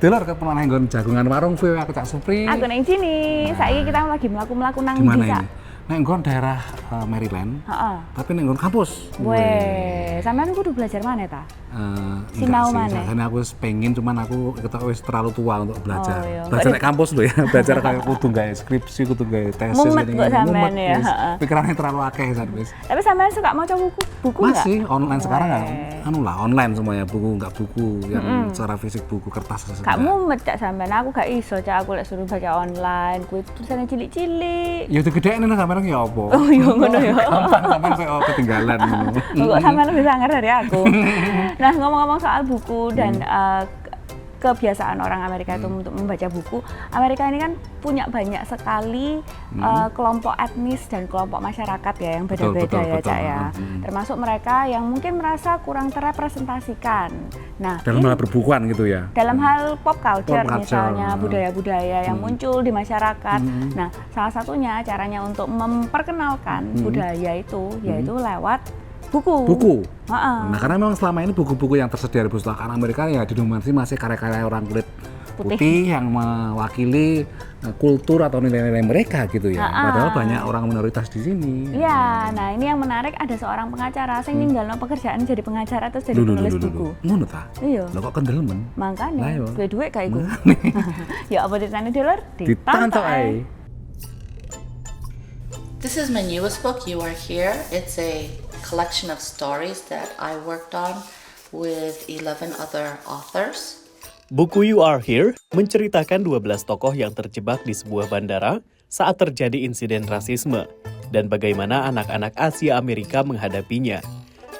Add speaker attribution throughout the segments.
Speaker 1: Delor kepenak nang nggon jagongan warung kowe aku tak Supri.
Speaker 2: Aku nang sini. Saiki kita lagi mlaku-mlaku nang
Speaker 1: Di mana
Speaker 2: desa.
Speaker 1: ini? Nang nggon daerah Maryland.
Speaker 2: Heeh.
Speaker 1: Tapi nang nggon kampus.
Speaker 2: Weh, sampean kudu belajar mana ta?
Speaker 1: Enggak
Speaker 2: Sinau
Speaker 1: sih,
Speaker 2: maneh.
Speaker 1: sakjane aku wis pengen cuman aku ketok wis terlalu tua untuk belajar.
Speaker 2: Oh, iya.
Speaker 1: Belajar di kampus lho ya, belajar kayak kudu gawe skripsi, kudu gawe tesis
Speaker 2: Mumet
Speaker 1: gini.
Speaker 2: kok sampean
Speaker 1: Mumet,
Speaker 2: ya,
Speaker 1: wis.
Speaker 2: heeh.
Speaker 1: Pikirannya terlalu akeh kan wis.
Speaker 2: Tapi sampean suka maca buku enggak?
Speaker 1: Masih online sekarang kan.
Speaker 2: Weh.
Speaker 1: Anu lah online semuanya, buku enggak buku yang secara fisik buku kertas.
Speaker 2: Gak mumet cak sampean, aku gak iso cak aku lek suruh baca online, kuwi tulisannya cilik-cilik.
Speaker 1: Ya digedhekne nang sampean ya apa?
Speaker 2: Oh iya ngono ya.
Speaker 1: Gampang sampean koyo ketinggalan ngono.
Speaker 2: Kok sampean lebih sangar dari aku. Nah, ngomong-ngomong soal buku dan kebiasaan orang Amerika itu untuk membaca buku. Amerika ini kan punya banyak sekali kelompok etnis dan kelompok masyarakat ya yang beda-beda ya, Cak ya. Termasuk mereka yang mungkin merasa kurang terrepresentasikan. Nah,
Speaker 1: Dalam hal perbukuan gitu ya.
Speaker 2: dalam hal pop culture,
Speaker 1: Pop culture.
Speaker 2: misalnya budaya-budaya yang muncul di masyarakat. Nah, salah satunya caranya untuk memperkenalkan budaya itu yaitu lewat buku.
Speaker 1: Buku.
Speaker 2: Heeh.
Speaker 1: Nah, karena memang selama ini buku-buku yang tersedia di perpustakaan Amerika ya didominasi masih karya-karya orang kulit putih yang mewakili kultur atau nilai-nilai mereka gitu ya. Padahal banyak orang minoritas di sini.
Speaker 2: Iya, nah ini yang menarik, ada seorang pengacara yang ninggalno pekerjaan jadi pengacara terus jadi penulis buku.
Speaker 1: Ngono ta?
Speaker 2: Iya.
Speaker 1: Lho kok kendelemen?
Speaker 2: Makanya,
Speaker 1: Lah, iya.
Speaker 2: duwe-duwe kayak iku. Ya apa ditanya Delor?
Speaker 1: Ditantau ae.
Speaker 3: This is my newest book, You Are Here. It's a collection of stories that I worked on with 11 other authors.
Speaker 4: Buku You Are Here menceritakan 12 tokoh yang terjebak di sebuah bandara saat terjadi insiden rasisme dan bagaimana anak-anak Asia Amerika menghadapinya.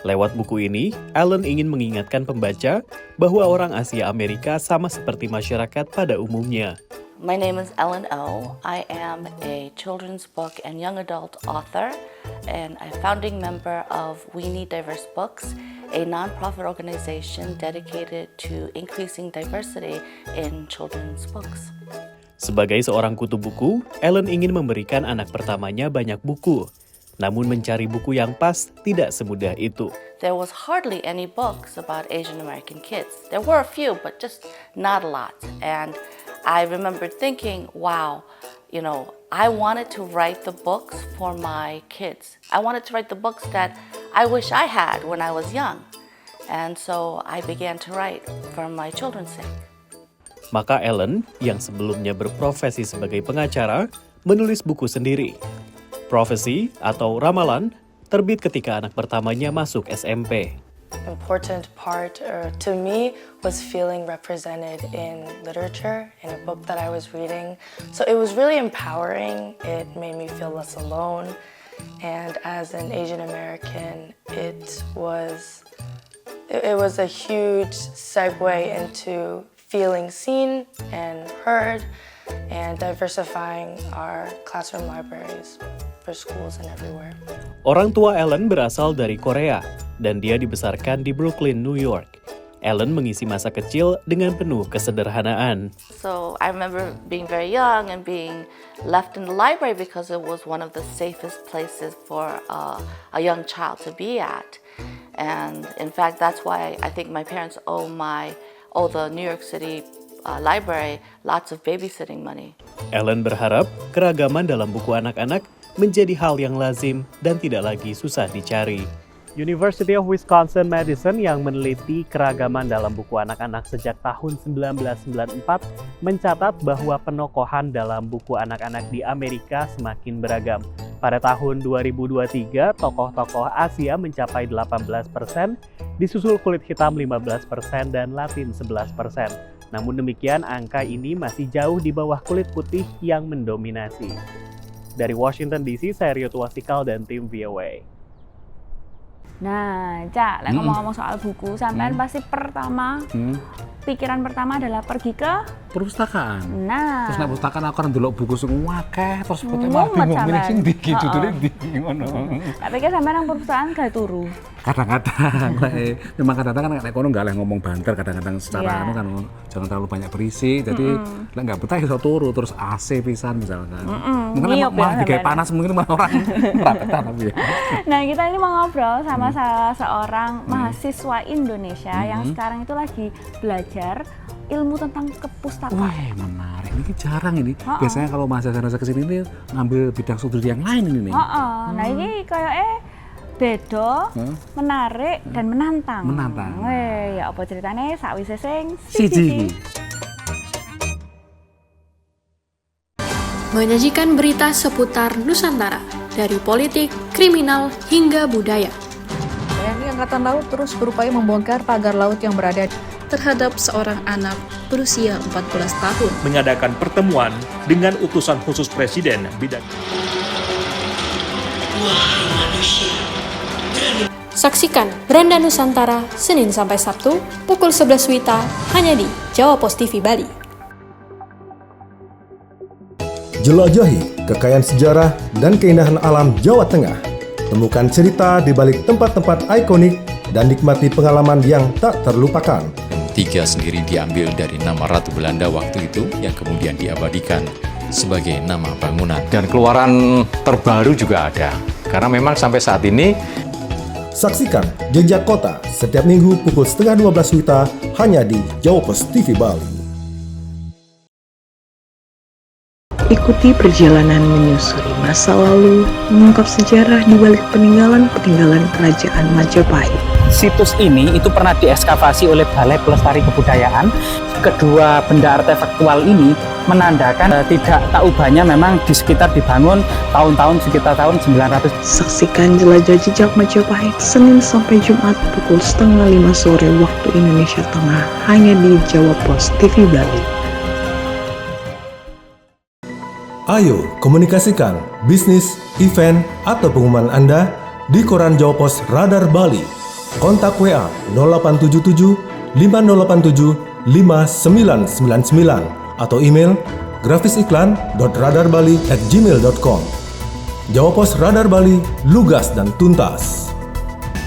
Speaker 4: Lewat buku ini, Ellen ingin mengingatkan pembaca bahwa orang Asia Amerika sama seperti masyarakat pada umumnya.
Speaker 3: My name is Ellen O. I am a children's book and young adult author and a founding member of We Need Diverse Books, a nonprofit organization dedicated to increasing diversity in children's books.
Speaker 4: Sebagai seorang kutu buku, Ellen ingin memberikan anak pertamanya banyak buku. Namun mencari buku yang pas tidak semudah itu.
Speaker 3: There was hardly any books about Asian American kids. There were a few, but just not a lot. And I remember thinking, wow, you know, I wanted to write the books for my kids. I wanted to write the books that I wish I had when I was young. And so I began to write for my children's sake.
Speaker 4: Maka Ellen, yang sebelumnya berprofesi sebagai pengacara, menulis buku sendiri. Prophecy atau ramalan terbit ketika anak pertamanya masuk SMP.
Speaker 5: Important part to me was feeling represented in literature in a book that I was reading. So it was really empowering. It made me feel less alone. And as an Asian American, it was a huge segue into feeling seen and heard and diversifying our classroom libraries for schools and everywhere.
Speaker 4: Orang tua Ellen berasal dari Korea dan dia dibesarkan di Brooklyn, New York. Ellen mengisi masa kecil dengan penuh kesederhanaan.
Speaker 3: So I remember being very young and being left in the library because it was one of the safest places for a young child to be at. And in fact, that's why I think my parents owe the New York City library lots of babysitting money.
Speaker 4: Ellen berharap keragaman dalam buku anak-anak menjadi hal yang lazim dan tidak lagi susah dicari. University of Wisconsin-Madison yang meneliti keragaman dalam buku anak-anak sejak tahun 1994 mencatat bahwa penokohan dalam buku anak-anak di Amerika semakin beragam. Pada tahun 2023, tokoh-tokoh Asia mencapai 18%, disusul kulit hitam 15% dan Latin 11%. Namun demikian, angka ini masih jauh di bawah kulit putih yang mendominasi. Dari Washington DC, saya Rio Tuasikal dan tim VOA.
Speaker 2: Nah, Cak, ngomong-ngomong soal buku, sampean pasti pikiran pertama adalah pergi ke
Speaker 1: Perpustakaan.
Speaker 2: Nah,
Speaker 1: Terus nek perpustakaan aku kan ndelok buku sing akeh terus foto
Speaker 2: Mumet
Speaker 1: malah bingung milih
Speaker 2: sampean.
Speaker 1: sing ndi judule ndi ngono.
Speaker 2: tak pikir sampean nang perpustakaan gak turu.
Speaker 1: Kadang-kadang memang kadang-kadang kan nek kono enggak leh ngomong banter kadang-kadang secara
Speaker 2: Iya.
Speaker 1: anu kan jangan terlalu banyak berisi jadi lek enggak betah iso turu terus AC pisan misalkan. Mungkin
Speaker 2: Ngiyup ya
Speaker 1: malah digawe
Speaker 2: sampean.
Speaker 1: panas mungkin malah orang ora betah tapi ya.
Speaker 2: Nah, kita ini mau ngobrol sama salah seorang mahasiswa Indonesia yang sekarang itu lagi belajar ilmu tentang kepustakaan.
Speaker 1: Wah, menarik. Ini jarang ini. Biasanya kalau mahasiswa kesini ini ngambil bidang studi yang lain ini nih.
Speaker 2: Nah ini kayaknya beda, menarik dan menantang.
Speaker 1: Menantang.
Speaker 2: Weh, ya apa ceritanya sakwise sing
Speaker 1: Siji.
Speaker 6: Menyajikan berita seputar Nusantara, dari politik, kriminal, hingga budaya.
Speaker 7: TNI Angkatan Laut terus berupaya membongkar pagar laut yang berada
Speaker 6: Terhadap seorang anak berusia 14 tahun.
Speaker 8: Mengadakan pertemuan dengan utusan khusus Presiden bidang.
Speaker 6: Saksikan Beranda Nusantara, Senin sampai Sabtu, pukul 11 WITA, hanya di Jawa Pos TV Bali.
Speaker 9: Jelajahi kekayaan sejarah dan keindahan alam Jawa Tengah. Temukan cerita di balik tempat-tempat ikonik dan nikmati pengalaman yang tak terlupakan.
Speaker 10: Tiga sendiri diambil dari nama Ratu Belanda waktu itu yang kemudian diabadikan sebagai nama bangunan.
Speaker 11: Dan keluaran terbaru juga ada. Karena memang sampai saat ini
Speaker 9: Saksikan Jejak Kota setiap minggu pukul 11:30 WITA hanya di Jawa Pos TV Bali.
Speaker 12: Ikuti perjalanan menyusuri masa lalu, mengungkap sejarah di balik peninggalan-peninggalan kerajaan Majapahit.
Speaker 13: Situs ini itu pernah diekskavasi oleh Balai Pelestari Kebudayaan. Kedua benda artefaktual ini menandakan tidak tak ubahnya memang di sekitar dibangun tahun-tahun sekitar tahun 900.
Speaker 12: Saksikan Jelajah Jejak Majapahit Senin sampai Jumat pukul 4:30 sore waktu Indonesia Tengah hanya di Jawa Pos TV Bali.
Speaker 9: Ayo komunikasikan bisnis, event, atau pengumuman Anda di koran Jawa Pos Radar Bali. Kontak WA 0877 5087 5999 atau email grafisiklan.radarbali@gmail.com. Jawa Pos Radar Bali, lugas dan tuntas.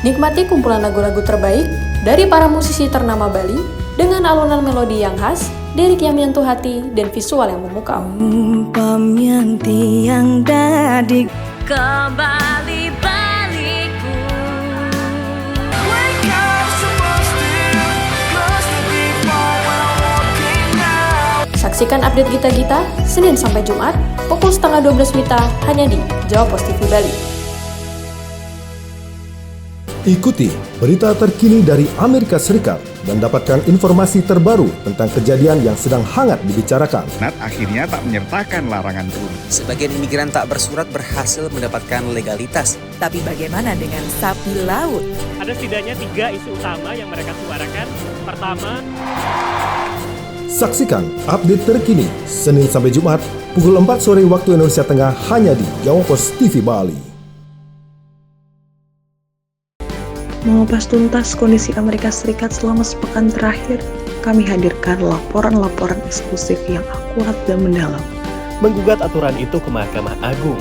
Speaker 6: Nikmati kumpulan lagu-lagu terbaik dari para musisi ternama Bali dengan alunan melodi yang khas, lirik yang menyentuh hati, dan visual yang memukau.
Speaker 14: Umpam yang tiang dadik
Speaker 15: kembali baliku.
Speaker 6: Saksikan update Gita-Gita Senin sampai Jumat pukul 11:30 WITA hanya di Jawa Pos TV Bali.
Speaker 9: Ikuti berita terkini dari Amerika Serikat dan dapatkan informasi terbaru tentang kejadian yang sedang hangat dibicarakan.
Speaker 16: Senat akhirnya tak menyertakan larangan turun.
Speaker 17: Sebagian imigran tak bersurat berhasil mendapatkan legalitas.
Speaker 18: Tapi bagaimana dengan sapi laut?
Speaker 4: Ada setidaknya 3 isu utama yang mereka suarakan. Pertama,
Speaker 9: saksikan update terkini Senin sampai Jumat pukul 4 sore waktu Indonesia Tengah hanya di Jawa Pos TV Bali.
Speaker 12: Mengupas tuntas kondisi Amerika Serikat selama sepekan terakhir, kami hadirkan laporan-laporan eksklusif yang akurat dan mendalam.
Speaker 4: Menggugat aturan itu ke Mahkamah Agung,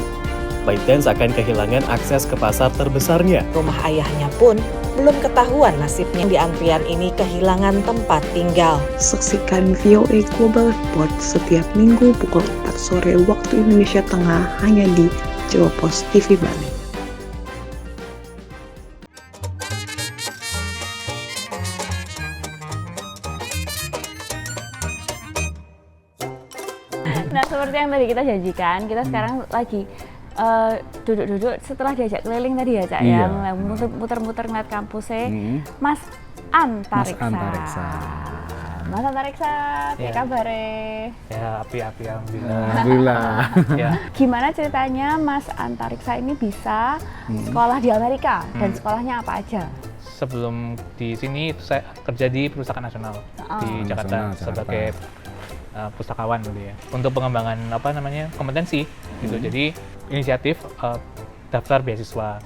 Speaker 4: ByteDance akan kehilangan akses ke pasar terbesarnya.
Speaker 18: Rumah ayahnya pun belum ketahuan nasibnya. Di antrian ini kehilangan tempat tinggal.
Speaker 12: Saksikan VOA Global Report setiap minggu pukul 4 sore waktu Indonesia Tengah hanya di Jawa Pos TV Bali.
Speaker 2: Nah, seperti yang tadi kita janjikan, kita sekarang lagi duduk-duduk setelah diajak keliling tadi ya, Cak, yang muter-muter ngeliat kampusnya. Mas Antariksa. Mas Antariksa, apa kabar?
Speaker 19: Ya, api-api alhamdulillah.
Speaker 1: Alhamdulillah.
Speaker 19: Ya.
Speaker 2: Gimana ceritanya Mas Antariksa ini bisa sekolah di Amerika dan sekolahnya apa aja?
Speaker 19: Sebelum di sini saya kerja di Perpustakaan Nasional di Jakarta sebagai pustakawan dulu ya, untuk pengembangan kompetensi gitu. Jadi inisiatif daftar beasiswa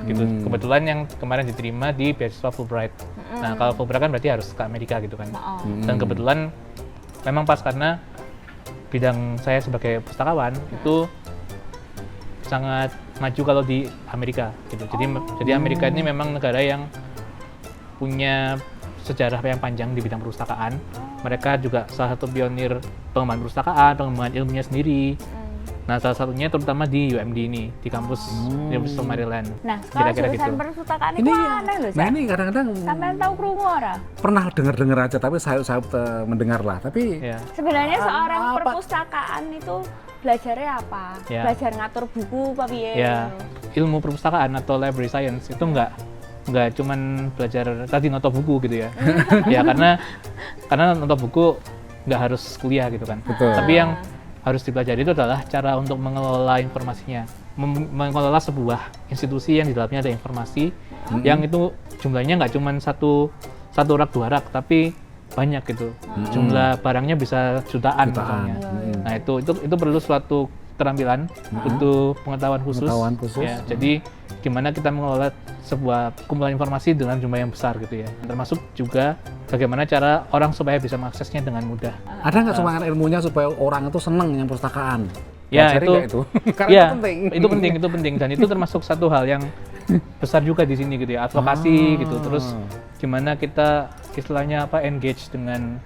Speaker 19: gitu. Kebetulan yang kemarin diterima di beasiswa Fulbright. Nah, kalau Fulbright kan berarti harus ke Amerika gitu kan. Dan kebetulan memang pas karena bidang saya sebagai pustakawan itu sangat maju kalau di Amerika gitu. Jadi Amerika ini memang negara yang punya sejarah yang panjang di bidang perpustakaan. Mereka juga salah satu pionir pengembangan perpustakaan, pengembangan ilmunya sendiri. Nah, salah satunya terutama di UMD ini, di kampus University of Maryland.
Speaker 2: Nah, kalau jurusan perpustakaan ini aneh loh,
Speaker 1: Nah, ini kadang-kadang
Speaker 2: sampean tahu krungu ora?
Speaker 1: Pernah dengar-dengar aja, tapi saya mendengar lah. Tapi
Speaker 2: sebenarnya seorang perpustakaan itu belajarnya apa? Belajar ngatur buku apa piye?
Speaker 19: Ya, ilmu perpustakaan atau library science itu nggak cuman belajar tadi noto buku gitu ya. Ya karena noto buku nggak harus kuliah gitu kan.
Speaker 1: Betul.
Speaker 19: Tapi yang harus dipelajari itu adalah cara untuk mengelola informasinya, mengelola sebuah institusi yang di dalamnya ada informasi yang itu jumlahnya nggak cuma satu rak dua rak, tapi banyak gitu. Jumlah barangnya bisa jutaan misalnya. Nah itu perlu suatu keterampilan, butuh pengetahuan khusus. Ya, jadi gimana kita mengelola sebuah kumpulan informasi dengan jumlah yang besar gitu ya. Termasuk juga bagaimana cara orang supaya bisa mengaksesnya dengan mudah.
Speaker 1: Ada nggak semangat ilmunya supaya orang itu seneng yang perpustakaan?
Speaker 19: Ya
Speaker 1: itu. Karena
Speaker 19: ya,
Speaker 1: itu penting.
Speaker 19: Itu penting dan itu termasuk satu hal yang besar juga di sini gitu ya, advokasi gitu. Terus gimana kita istilahnya engage dengan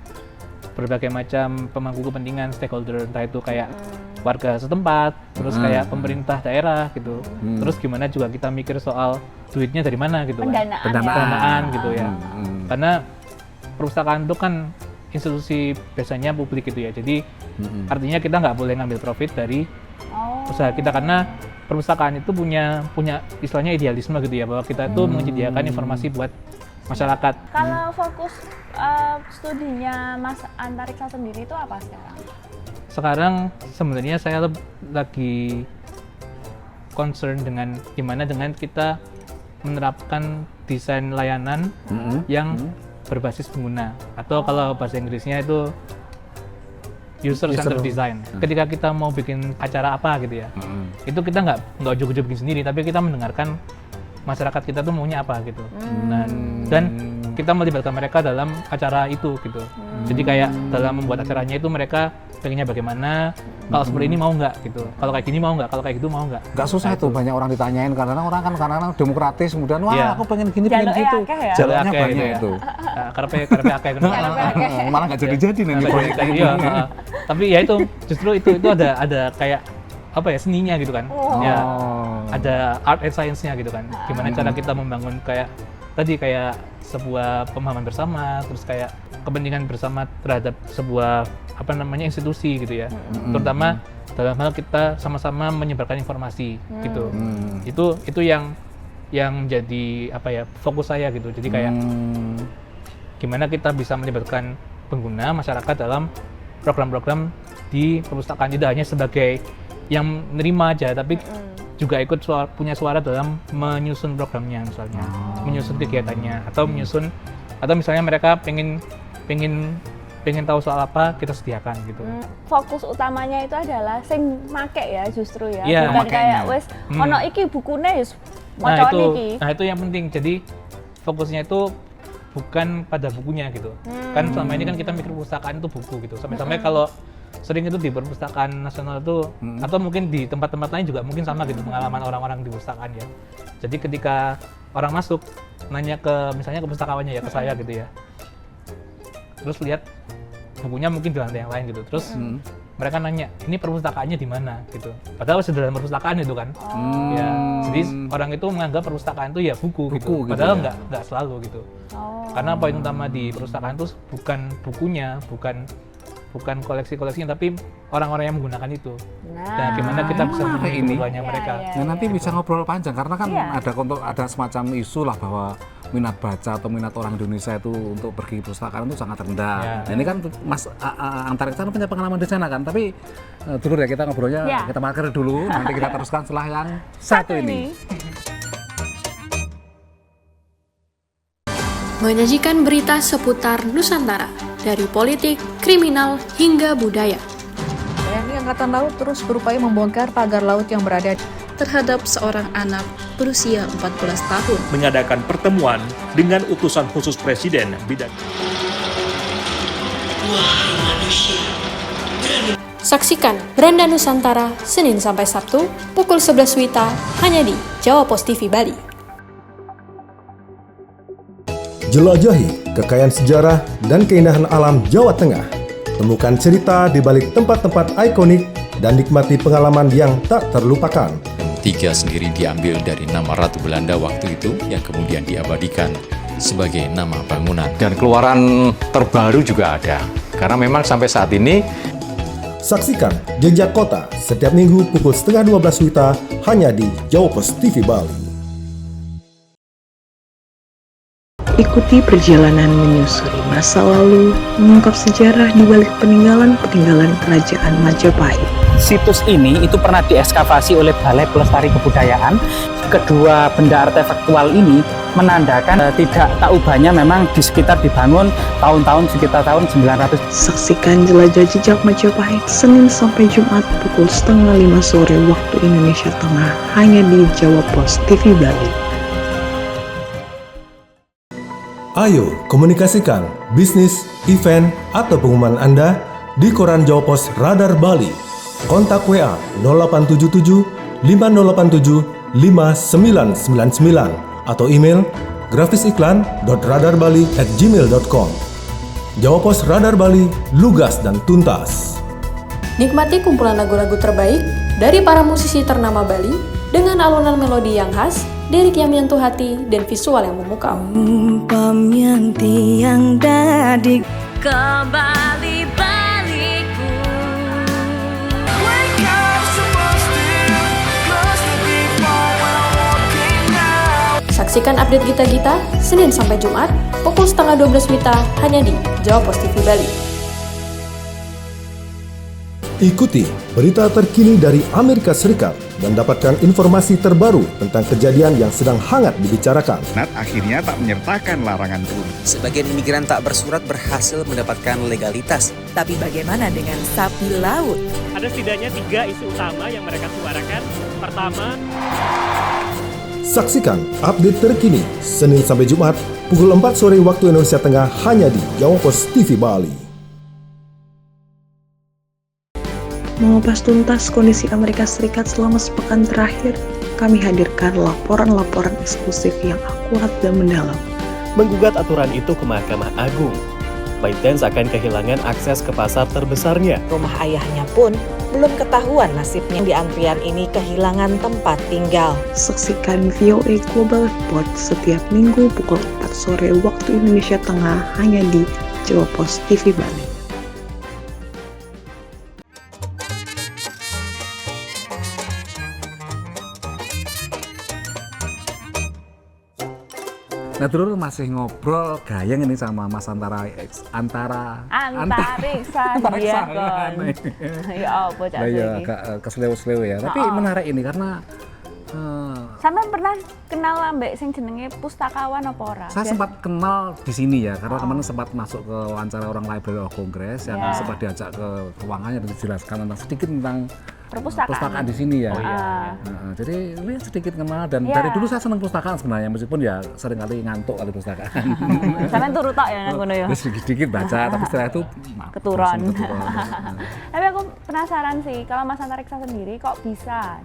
Speaker 19: berbagai macam pemangku kepentingan stakeholder, entah itu kayak warga setempat, terus kayak pemerintah daerah gitu. Terus gimana juga kita mikir soal duitnya dari mana gitu kan. Pendanaan gitu ya. Karena perpustakaan itu kan institusi biasanya publik gitu ya. Jadi artinya kita nggak boleh ngambil profit dari usaha kita, karena perpustakaan itu punya istilahnya idealisme gitu ya, bahwa kita itu menyediakan informasi buat masyarakat.
Speaker 2: Kalau fokus studinya Mas Antariksa sendiri itu apa sekarang?
Speaker 19: Sekarang sebenarnya saya lagi concern dengan gimana dengan kita menerapkan desain layanan yang berbasis pengguna, atau kalau bahasa Inggrisnya itu user centered design. Ketika kita mau bikin acara apa gitu ya, itu kita nggak ujuk-ujuk bikin sendiri, tapi kita mendengarkan masyarakat kita tuh maunya apa gitu. Dan kita melibatkan mereka dalam acara itu gitu. Jadi kayak dalam membuat acaranya itu mereka pengennya bagaimana, kalau seperti ini mau nggak gitu, kalau kayak gini mau nggak, kalau kayak gitu mau nggak.
Speaker 1: Nggak susah itu, banyak orang ditanyain karena orang kan kadang-kadang demokratis, kemudian aku pengen gini, pengen gitu. Jalannya banyak
Speaker 19: gitu
Speaker 1: itu.
Speaker 19: Karena akeh
Speaker 1: malah nggak jadi nanti proyeknya itu.
Speaker 19: Tapi ya itu justru itu ada kayak apa ya, seninya gitu kan. Ya ada art and science-nya gitu kan. Gimana cara kita membangun kayak sebuah pemahaman bersama, terus kayak kepentingan bersama terhadap sebuah institusi gitu ya. Terutama dalam hal kita sama-sama menyebarkan informasi gitu. Itu yang jadi fokus saya gitu. Jadi kayak gimana kita bisa melibatkan pengguna masyarakat dalam program-program di perpustakaan, tidak hanya sebagai yang menerima aja, tapi juga ikut punya suara dalam menyusun programnya misalnya, menyusun kegiatannya, atau misalnya mereka pengen tahu soal apa, kita sediakan gitu.
Speaker 2: Fokus utamanya itu adalah sing make ya justru ya,
Speaker 19: bukan
Speaker 2: kayak wes ono iki bukune wis maca iki.
Speaker 19: Nah itu yang penting. Jadi fokusnya itu bukan pada bukunya gitu. Kan selama ini kan kita mikir perpustakaan itu buku gitu. Sampai-sampai kalau sering itu di perpustakaan nasional itu atau mungkin di tempat-tempat lain juga mungkin sama gitu pengalaman orang-orang di perpustakaan ya. Jadi ketika orang masuk nanya misalnya ke pustakawannya ya, ke saya gitu ya, terus lihat bukunya mungkin di lantai yang lain gitu, terus mereka nanya ini perpustakaannya di mana gitu, padahal sudah dalam perpustakaan itu kan. Ya jadi orang itu menganggap perpustakaan itu ya buku gitu, padahal ya. nggak selalu gitu. Karena poin utama di perpustakaan itu bukan bukunya, bukan koleksi-koleksinya, tapi orang-orang yang menggunakan itu. Nah, gimana kita bisa menghubungi mereka?
Speaker 1: Nah, nanti bisa ngobrol panjang karena kan ada semacam isu lah bahwa minat baca atau minat orang Indonesia itu untuk pergi ke perpustakaan itu sangat rendah. Nah, ini kan Mas Antariksa punya pengalaman di sana kan, tapi dulu ya kita ngobrolnya kita marker dulu, nanti kita teruskan setelah yang satu ini.
Speaker 6: Menyajikan berita seputar Nusantara, dari politik, kriminal, hingga budaya.
Speaker 7: TNI Angkatan Laut terus berupaya membongkar pagar laut yang berada
Speaker 20: terhadap seorang anak berusia 14 tahun.
Speaker 8: Mengadakan pertemuan dengan utusan khusus Presiden bidang.
Speaker 6: Saksikan Beranda Nusantara Senin sampai Sabtu pukul 11 WITA hanya di Jawa Pos TV Bali.
Speaker 9: Jelajahi kekayaan sejarah dan keindahan alam Jawa Tengah. Temukan cerita di balik tempat-tempat ikonik dan nikmati pengalaman yang tak terlupakan.
Speaker 10: Tiga sendiri diambil dari nama Ratu Belanda waktu itu yang kemudian diabadikan sebagai nama bangunan.
Speaker 11: Dan keluaran terbaru juga ada, karena memang sampai saat ini.
Speaker 9: Saksikan Jejak Kota setiap minggu pukul 11:30 WITA hanya di Jawa Pos TV Bali.
Speaker 12: Ikuti perjalanan menyusuri masa lalu, mengungkap sejarah di balik peninggalan-peninggalan kerajaan Majapahit.
Speaker 13: Situs ini itu pernah diekskavasi oleh Balai Pelestari Kebudayaan. Kedua benda artefaktual ini menandakan tidak tak ubahnya memang di sekitar dibangun tahun-tahun sekitar tahun 900.
Speaker 12: Saksikan Jelajah Jejak Majapahit Senin sampai Jumat pukul 4:30 sore waktu Indonesia Tengah hanya di Jawa Pos TV Bali.
Speaker 9: Ayo komunikasikan bisnis, event, atau pengumuman Anda di koran Jawa Pos Radar Bali. Kontak WA 0877 5087 5999 atau email grafisiklan.radarbali@gmail.com. Jawa Pos Radar Bali, lugas dan tuntas.
Speaker 6: Nikmati kumpulan lagu-lagu terbaik dari para musisi ternama Bali dengan alunan melodi yang khas, lirik yang menyentuh hati, dan visual yang memukau.
Speaker 14: Umpam yang tiang dadi
Speaker 15: Kembali baliku.
Speaker 6: Saksikan update Gita-Gita Senin sampai Jumat pukul 11:30 WITA hanya di Jawa Pos TV Bali.
Speaker 9: Ikuti berita terkini dari Amerika Serikat dan dapatkan informasi terbaru tentang kejadian yang sedang hangat dibicarakan.
Speaker 16: Nat akhirnya tak menyertakan larangan turun.
Speaker 17: Sebagian imigran tak bersurat berhasil mendapatkan legalitas.
Speaker 18: Tapi bagaimana dengan sapi laut?
Speaker 4: Ada setidaknya 3 isu utama yang mereka suarakan. Pertama,
Speaker 9: saksikan update terkini Senin sampai Jumat pukul 4 sore waktu Indonesia Tengah hanya di Jawa Pos TV Bali.
Speaker 12: Mengupas tuntas kondisi Amerika Serikat selama sepekan terakhir, kami hadirkan laporan-laporan eksklusif yang akurat dan mendalam.
Speaker 4: Menggugat aturan itu ke Mahkamah Agung, ByteDance akan kehilangan akses ke pasar terbesarnya.
Speaker 18: Rumah ayahnya pun belum ketahuan nasibnya. Di antrian ini kehilangan tempat tinggal.
Speaker 12: Saksikan VOA Global Report setiap minggu pukul 4 sore waktu Indonesia Tengah hanya di Jawa Pos TV Bali.
Speaker 1: Nah, terus masih ngobrol gayeng ini sama Mas Antariksa dia kon.
Speaker 2: Ya apa cak
Speaker 1: ya agak keslew-slew ya. Tapi menarik ini karena
Speaker 2: sampean pernah kenal ambek sing jenenge pustakawan apa ora?
Speaker 1: Saya sempat kenal di sini ya, karena kemarin sempat masuk ke wawancara orang Library of Congress yang sempat diajak ke ruangannya dan dijelaskan tentang sedikit tentang perpustakaan di sini ya. Jadi ini sedikit kenal dan dari dulu saya senang pustakaan sebenarnya, meskipun ya seringkali ngantuk kali pustakaan.
Speaker 2: Sampean turu tok ya nang kono ya.
Speaker 1: Sedikit baca tapi setelah itu
Speaker 2: keturun. Tapi aku penasaran sih, kalau Mas Antariksa sendiri kok bisa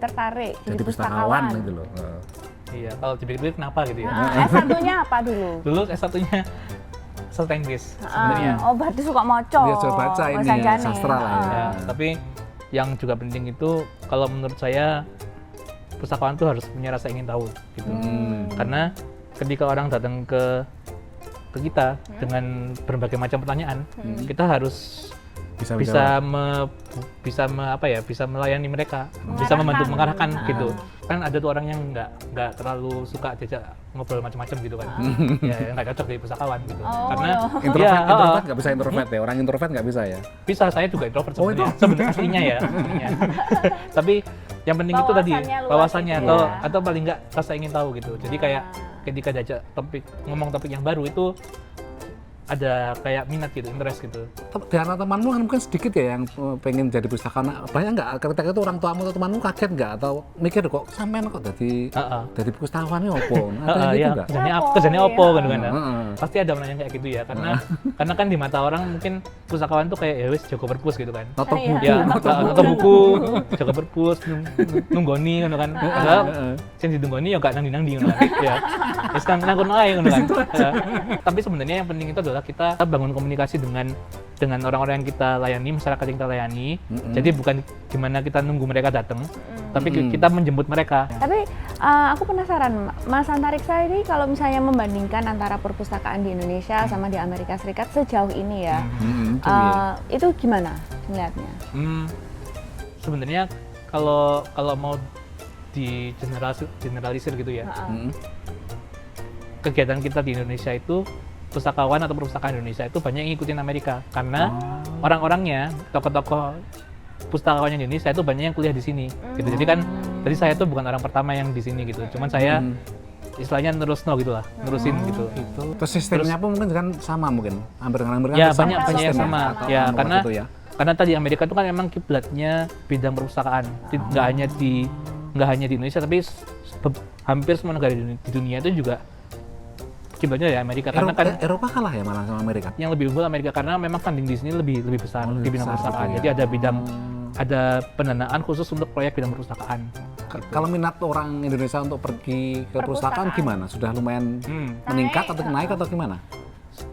Speaker 2: tertarik jadi pustakawan
Speaker 1: gitu loh.
Speaker 19: Iya, kalau dipikir-pikir kenapa gitu ya.
Speaker 2: S1-nya apa dulu?
Speaker 19: Dulu S1-nya sastra Inggris sebenarnya.
Speaker 2: Oh, berarti suka maca.
Speaker 1: Iya, suka baca ini sastra lah ya.
Speaker 19: Tapi yang juga penting itu kalau menurut saya pustakawan tuh harus punya rasa ingin tahu gitu. Karena ketika orang datang ke kita dengan berbagai macam pertanyaan, kita harus bisa melayani mereka, bisa membantu mengarahkan gitu. Kan ada tuh orang yang nggak terlalu suka diajak ngobrol macam-macam gitu kan. Ya nggak cocok jadi pustakawan gitu. Karena
Speaker 1: introvert nggak bisa introvert ya. Orang introvert nggak bisa ya.
Speaker 19: Bisa, saya juga introvert sebenarnya aslinya ya. Tapi yang penting itu tadi wawasannya atau paling nggak rasa ingin tahu gitu. Jadi kayak ketika diajak ngomong topik yang baru itu ada kayak minat gitu, interest gitu.
Speaker 1: Di antara temanmu kan mungkin sedikit ya yang pengen jadi pustakawan. Banyak nggak ketika itu orang tuamu atau temanmu kaget nggak atau mikir kok sampean kok jadi pustakawan ini opo? Ada gitu nggak?
Speaker 19: Kerjanya opo kan? Pasti ada menanya kayak gitu ya, karena kan di mata orang mungkin pustakawan tuh kayak ya wis jago perpus gitu kan. Nonton buku, jago perpus, nunggoni kan. Padahal sing dinunggoni ya nggak nang-nang kan. Ya. Wis nang kono ae kan. Tapi sebenarnya yang penting itu adalah kita bangun komunikasi dengan dengan orang-orang yang kita layani, masyarakat yang kita layani. Jadi bukan gimana kita nunggu mereka datang, tapi kita menjemput mereka.
Speaker 2: Tapi aku penasaran, Mas Antariksa ini kalau misalnya membandingkan antara perpustakaan di Indonesia sama di Amerika Serikat sejauh ini ya, itu gimana melihatnya?
Speaker 19: Sebenarnya kalau mau di generalisir gitu ya, kegiatan kita di Indonesia itu, pustakawan atau perpustakaan Indonesia itu banyak yang ngikutin Amerika karena orang-orangnya, tokoh-tokoh pustakawan Indonesia itu banyak yang kuliah di sini gitu. Jadi kan tadi saya tuh bukan orang pertama yang di sini gitu, cuman saya istilahnya nerusin gitu.
Speaker 1: Terus sistemnya pun mungkin kan sama, mungkin hampir dengan Amerika.
Speaker 19: Ya banyak yang sama ya, karena tadi Amerika itu kan memang kiblatnya bidang perpustakaan, nggak hanya di Indonesia tapi hampir semua negara di dunia itu juga kiblatnya ya Amerika. Karena kan
Speaker 1: Eropa kalah ya malah sama Amerika.
Speaker 19: Yang lebih unggul Amerika karena memang funding di sini lebih besar di bidang perpustakaan. Jadi ada pendanaan khusus untuk proyek bidang perpustakaan.
Speaker 1: Kalau minat orang Indonesia untuk pergi ke perpustakaan gimana? Sudah lumayan meningkat atau naik atau gimana?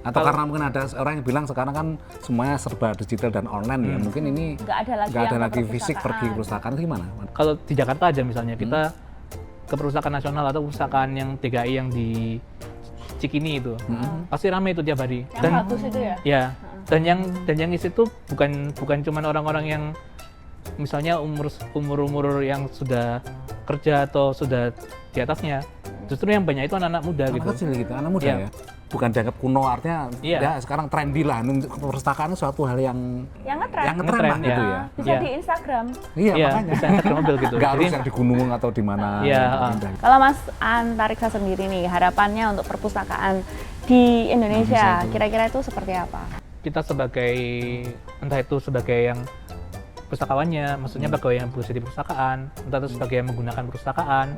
Speaker 1: Atau karena mungkin ada orang yang bilang sekarang kan semuanya serba digital dan online ya, mungkin ini nggak ada lagi fisik pergi ke perpustakaan, gimana?
Speaker 19: Kalau di Jakarta aja misalnya kita ke perpustakaan nasional atau perpustakaan yang TKI yang di Cikini itu pasti ramai itu tiap hari.
Speaker 2: Yang bagus itu ya?
Speaker 19: Ya, dan yang isi itu bukan cuman orang-orang yang misalnya umur yang sudah kerja atau sudah di atasnya. Justru yang banyak itu anak-anak muda gitu.
Speaker 1: Kecil gitu, anak muda ya. Bukan dianggap kuno, artinya ya sekarang trendy lah. Perpustakaan itu suatu hal yang ngetren gitu ya.
Speaker 2: Bisa di Instagram.
Speaker 1: Iya, makanya.
Speaker 19: Bisa Instagramable gitu.
Speaker 1: Nggak harus yang di gunung atau di mana.
Speaker 2: Kalau Mas Antariksa sendiri nih, harapannya untuk perpustakaan di Indonesia kira-kira itu seperti apa?
Speaker 19: Kita sebagai, entah itu sebagai yang pustakawannya, maksudnya pegawai yang bekerja di perpustakaan, entah itu sebagai yang menggunakan perpustakaan,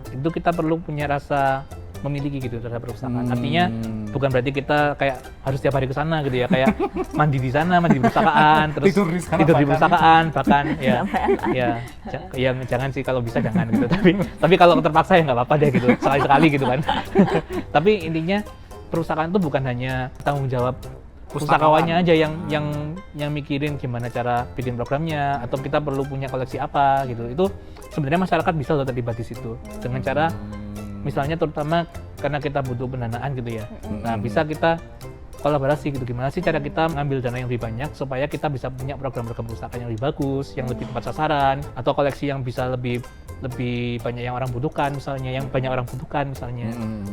Speaker 19: itu kita perlu punya rasa memiliki gitu terhadap perpustakaan. Artinya bukan berarti kita kayak harus tiap hari ke sana gitu ya, kayak mandi di sana, mandi di perpustakaan, terus tidur di perpustakaan, bahkan ya jangan sih, kalau bisa jangan gitu. Tapi kalau terpaksa ya nggak apa-apa deh gitu, sekali-sekali gitu kan. Tapi intinya perpustakaan itu bukan hanya tanggung jawab pustakawannya aja yang mikirin gimana cara bikin programnya, atau kita perlu punya koleksi apa gitu. Itu sebenarnya masyarakat bisa loh terlibat di situ dengan cara misalnya, terutama karena kita butuh pendanaan gitu ya. Nah, bisa kita kolaborasi gitu, gimana sih cara kita mengambil dana yang lebih banyak supaya kita bisa punya program-program perpustakaan yang lebih bagus, yang lebih tepat sasaran, atau koleksi yang bisa lebih banyak yang orang butuhkan misalnya,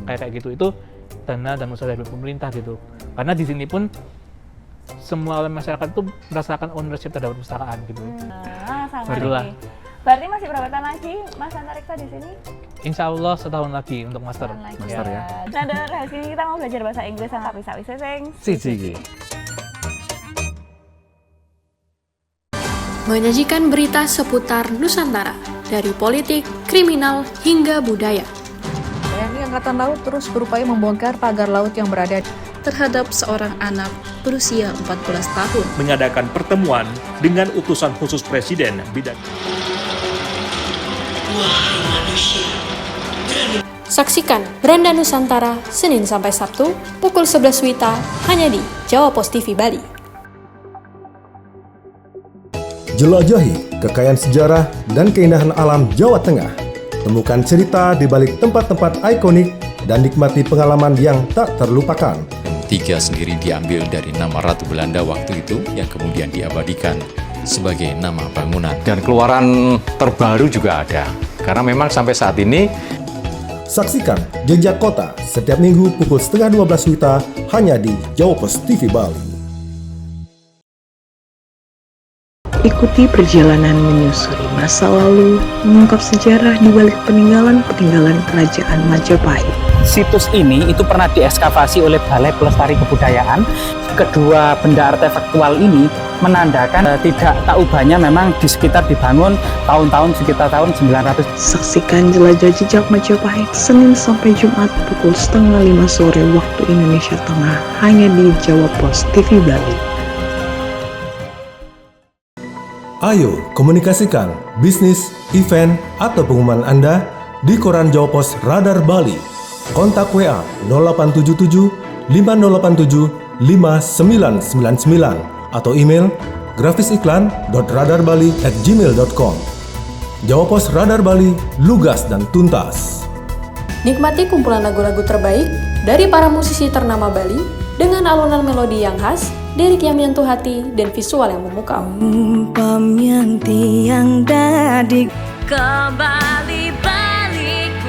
Speaker 19: kayak gitu. Itu dana dan usaha dari pemerintah gitu. Karena di sini pun semua masyarakat itu merasakan ownership terhadap perpustakaan gitu.
Speaker 2: Sangat. Berarti masih berapa tahun lagi Mas Antariksa di sini?
Speaker 19: Insya Allah setahun lagi untuk master.
Speaker 1: Master ya.
Speaker 2: Nah, dari sini kita mau belajar bahasa Inggris sama bisa sing.
Speaker 1: Siji.
Speaker 6: Menyajikan berita seputar Nusantara, dari politik, kriminal, hingga budaya.
Speaker 7: TNI Angkatan Laut terus berupaya membongkar pagar laut yang berada
Speaker 20: terhadap seorang anak berusia 14 tahun.
Speaker 8: Mengadakan pertemuan dengan utusan khusus Presiden bidang.
Speaker 6: Saksikan Beranda Nusantara Senin sampai Sabtu pukul 11 WITA hanya di Jawa Pos TV Bali.
Speaker 9: Jelajahi kekayaan sejarah dan keindahan alam Jawa Tengah. Temukan cerita di balik tempat-tempat ikonik dan nikmati pengalaman yang tak terlupakan.
Speaker 10: Tiga sendiri diambil dari nama Ratu Belanda waktu itu yang kemudian diabadikan sebagai nama bangunan.
Speaker 11: Dan keluaran terbaru juga ada. Karena memang sampai saat ini.
Speaker 9: Saksikan Jejak Kota setiap minggu pukul 11:30 WITA hanya di Jawa Pos TV Bali.
Speaker 12: Ikuti perjalanan menyusuri masa lalu, mengungkap sejarah di balik peninggalan-peninggalan kerajaan Majapahit.
Speaker 13: Situs ini itu pernah diekskavasi oleh Balai Pelestari Kebudayaan. Kedua benda artefaktual ini menandakan tidak tak ubahnya memang di sekitar dibangun sekitar tahun 900.
Speaker 12: Saksikan jelajah jejak Majapahit Senin sampai Jumat pukul 4:30 sore waktu Indonesia Tengah hanya di Jawa Pos TV Bali.
Speaker 9: Ayo komunikasikan bisnis, event, atau pengumuman Anda di Koran Jawa Pos Radar Bali. Kontak WA 0877 5087 atau email grafisiklan.radarbali@gmail.com. Jawa Pos Radar Bali, lugas dan tuntas.
Speaker 6: Nikmati kumpulan lagu-lagu terbaik dari para musisi ternama Bali dengan alunan melodi yang khas, lirik yang menyentuh hati, dan visual yang memukau.
Speaker 14: Umpam yang tiang dadi
Speaker 15: Kembali baliku.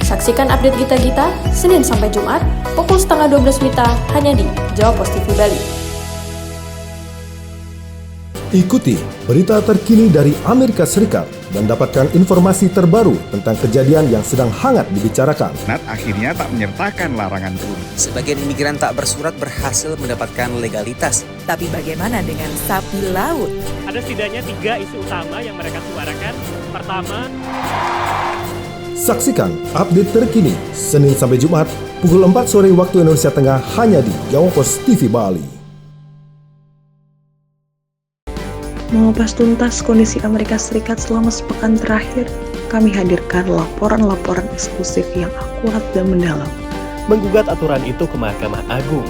Speaker 6: Saksikan update Gita-Gita Senin sampai Jumat pukul 11:30 WITA hanya di Jawa Pos TV Bali.
Speaker 9: Ikuti berita terkini dari Amerika Serikat dan dapatkan informasi terbaru tentang kejadian yang sedang hangat dibicarakan.
Speaker 16: Nat akhirnya tak menyertakan larangan turun.
Speaker 17: Sebagian imigran tak bersurat berhasil mendapatkan legalitas.
Speaker 18: Tapi bagaimana dengan sapi laut?
Speaker 4: Ada setidaknya 3 isu utama yang mereka suarakan. Pertama,
Speaker 9: Saksikan update terkini Senin sampai Jumat pukul 4 sore waktu Indonesia Tengah hanya di Jawa Pos TV Bali.
Speaker 12: Mengupas tuntas kondisi Amerika Serikat selama sepekan terakhir, kami hadirkan laporan-laporan eksklusif yang akurat dan mendalam.
Speaker 4: menggugat aturan itu ke Mahkamah Agung.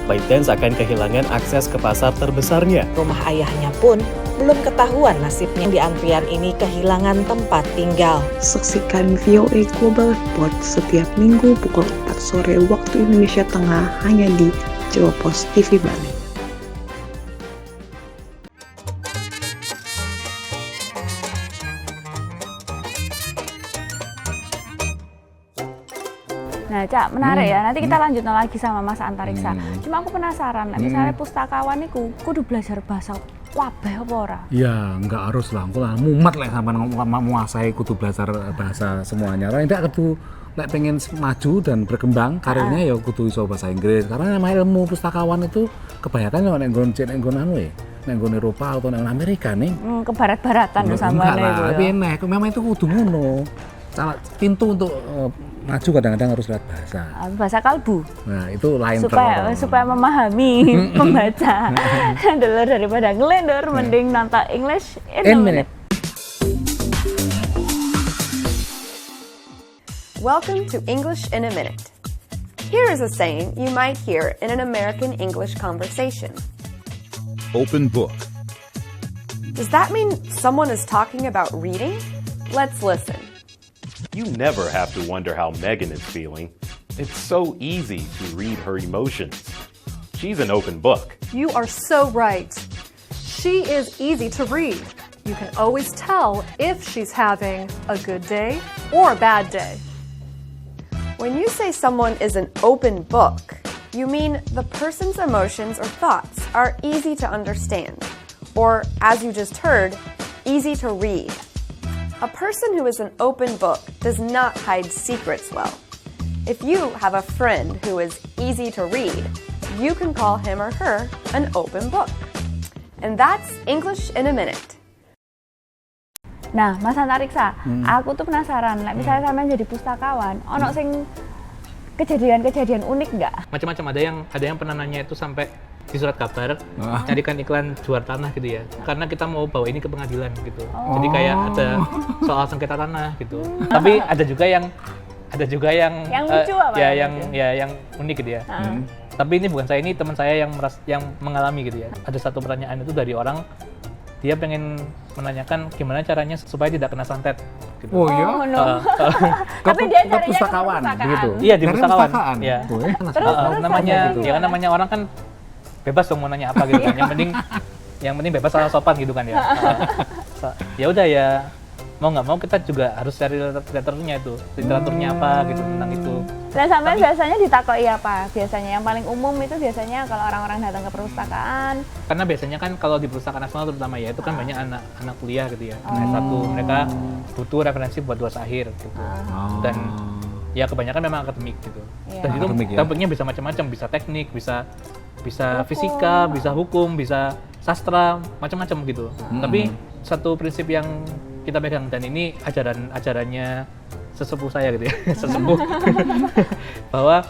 Speaker 4: ByteDance akan kehilangan akses ke pasar terbesarnya.
Speaker 18: Rumah ayahnya pun belum ketahuan nasibnya. Di antrian ini kehilangan tempat tinggal.
Speaker 12: Saksikan VOA Global Report setiap minggu pukul 4 sore waktu Indonesia Tengah hanya di Jawa Pos TV Bali.
Speaker 2: Nah, Cak, menarik ya. Nanti kita lanjut lagi sama Mas Antariksa. Cuma aku penasaran, misalnya pustakawan niku kudu belajar bahasa wabeh apa ora?
Speaker 1: Ya, enggak harus lah. Aku lah mumet lek sampean menguasai kudu belajar bahasa semuanya. Ora ndak kudu lek pengen maju dan berkembang karirnya ya kudu iso bahasa Inggris. Karena namanya ilmu pustakawan itu kebanyakan nek nggon anu ya. Nek nggon Eropa atau nek Amerika nih.
Speaker 2: Ke barat-baratan sama
Speaker 1: itu. Tapi enak, memang itu kudu ngono. Salah pintu untuk maju kadang-kadang harus lewat bahasa.
Speaker 2: Bahasa kalbu.
Speaker 1: Nah, itu lain
Speaker 2: supaya memahami membaca. Dulu daripada ngelendor mending nonton English in a minute.
Speaker 21: Welcome to English in a Minute. Here is a saying you might hear in an American English conversation.
Speaker 16: Open book.
Speaker 21: Does that mean someone is talking about reading? Let's listen.
Speaker 22: You never have to wonder how Megan is feeling. It's so easy to read her emotions. She's an open book.
Speaker 23: You are so right. She is easy to read. You can always tell if she's having a good day or a bad day.
Speaker 21: When you say someone is an open book, you mean the person's emotions or thoughts are easy to understand, or, as you just heard, easy to read. A person who is an open book does not hide secrets well. If you have a friend who is easy to read, you can call him or her an open book. And that's English in a Minute.
Speaker 2: Nah, Mas Antariksa, aku tuh penasaran, misalnya sampean jadi pustakawan, ono sing kejadian-kejadian unik nggak?
Speaker 19: Macam-macam, ada yang pernah nanya itu sampai di surat kabar carikan iklan jual tanah gitu ya, karena kita mau bawa ini ke pengadilan gitu. Jadi kayak ada soal sengketa tanah gitu. Tapi ada juga yang
Speaker 2: lucu apa
Speaker 19: yang unik gitu ya. Tapi ini bukan saya, ini teman saya yang mengalami gitu ya. Ada satu pertanyaan itu dari orang, dia pengen menanyakan gimana caranya supaya tidak kena santet gitu.
Speaker 1: Oh iya?
Speaker 2: Tapi dia carinya
Speaker 1: pustakawan begitu.
Speaker 19: Iya, di pustakawan.
Speaker 1: Ya.
Speaker 2: Terus
Speaker 19: namanya gitu. Ya kan, namanya orang kan bebas dong mau nanya apa gitu kan. Yang penting bebas asal sopan gitu kan ya. Ya udah ya, mau nggak mau kita juga harus cari literaturnya apa gitu tentang itu.
Speaker 2: Dan sampai biasanya ditakoi apa? Biasanya yang paling umum itu biasanya kalau orang-orang datang ke perpustakaan.
Speaker 19: Karena biasanya kan kalau di perpustakaan nasional terutama ya, itu kan banyak anak kuliah gitu ya. S1 mereka butuh referensi buat tugas akhir gitu. Dan ya kebanyakan memang akademik gitu. Dan itu topiknya bisa macam-macam, bisa teknik, bisa fisika, bisa hukum, bisa sastra, macam-macam gitu. Tapi satu prinsip yang kita pegang, dan ini ajarannya sesepuh saya gitu ya, sesepuh, bahwa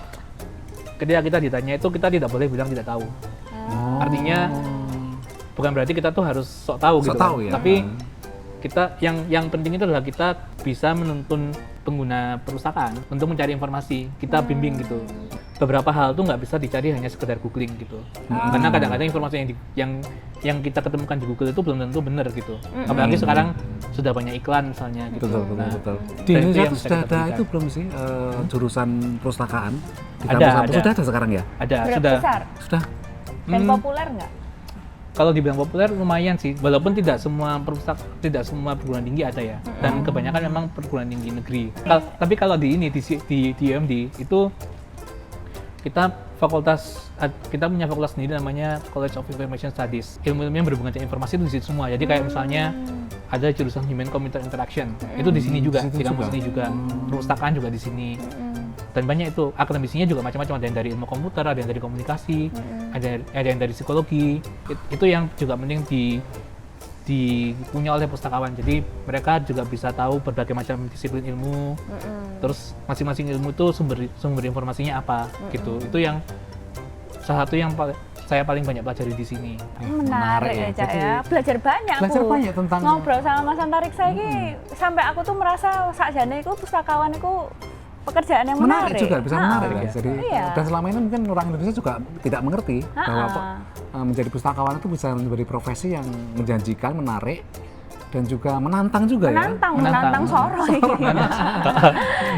Speaker 19: ketika kita ditanya itu kita tidak boleh bilang tidak tahu. Artinya bukan berarti kita tuh harus sok tahu gitu.
Speaker 1: Tahu, ya.
Speaker 19: Tapi yang penting itu adalah kita bisa menuntun pengguna perpustakaan untuk mencari informasi, kita bimbing gitu. Beberapa hal tuh nggak bisa dicari hanya sekedar googling gitu, karena kadang-kadang informasi yang kita ketemukan di Google itu belum tentu benar gitu. Apalagi sekarang sudah banyak iklan misalnya gitu.
Speaker 1: Betul. Di Indonesia sudah ada itu belum sih jurusan perpustakaan di kampus-kampus sudah ada sekarang ya?
Speaker 19: Ada, sudah.
Speaker 2: Dan populer nggak?
Speaker 19: Kalau dibilang populer lumayan sih, walaupun tidak semua perguruan tinggi ada ya, dan kebanyakan memang perguruan tinggi negeri. Tapi kalau di UMD itu kita punya fakultas sendiri namanya College of Information Studies. Ilmu-ilmu yang berhubungan dengan informasi itu di situ semua. Jadi kayak misalnya ada jurusan Human Computer Interaction, itu di sini juga, di kampus ini juga. Perpustakaan juga di sini. Dan banyak itu, akademisinya juga macam-macam, ada yang dari ilmu komputer, ada yang dari komunikasi, ada yang dari psikologi. Itu yang juga penting dipunya oleh pustakawan. Jadi mereka juga bisa tahu berbagai macam disiplin ilmu. Terus masing-masing ilmu itu sumber informasinya apa gitu. Itu yang salah satu yang saya paling banyak pelajari di sini.
Speaker 2: Menarik ya, Cak ya. Belajar banyak
Speaker 1: tentang
Speaker 2: ngobrol sama Mas Antarik saya sampai aku tuh merasa sakjane iku pustakawan iku pekerjaan yang menarik
Speaker 1: juga, bisa menarik ya. Jadi dan selama ini mungkin orang Indonesia juga tidak mengerti bahwa menjadi pustakawan itu bisa menjadi profesi yang menjanjikan, menarik, dan juga menantang juga
Speaker 2: menantang soro.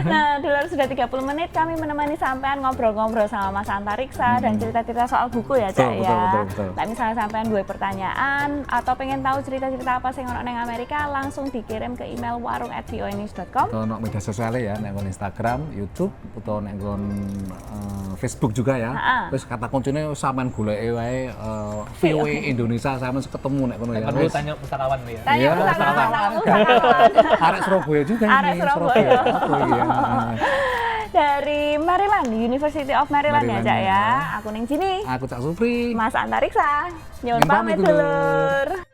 Speaker 2: Nah, dulu sudah 30 menit kami menemani sampean ngobrol-ngobrol sama Mas Antariksa dan cerita-cerita soal buku ya, Cak ya. Nah, misalnya sampean dua pertanyaan atau pengen tahu cerita-cerita apa sing ono ning Amerika, langsung dikirim ke email warung@voanews.com.
Speaker 1: Atau nek media sosial ya, nek Instagram, YouTube, atau nek Facebook juga ya. Terus kata kuncinya sampean goleki wae VOA Indonesia, sampean ketemu nek kono ya.
Speaker 19: Perlu tanya pustakawan ya.
Speaker 1: Arek Surabaya juga ini.
Speaker 2: Surabaya. Dari Maryland, University of Maryland ya, Cak ya. Aku ning sini.
Speaker 1: Aku Cak Supri.
Speaker 2: Mas Antariksa. Nyuwun pamit dulur.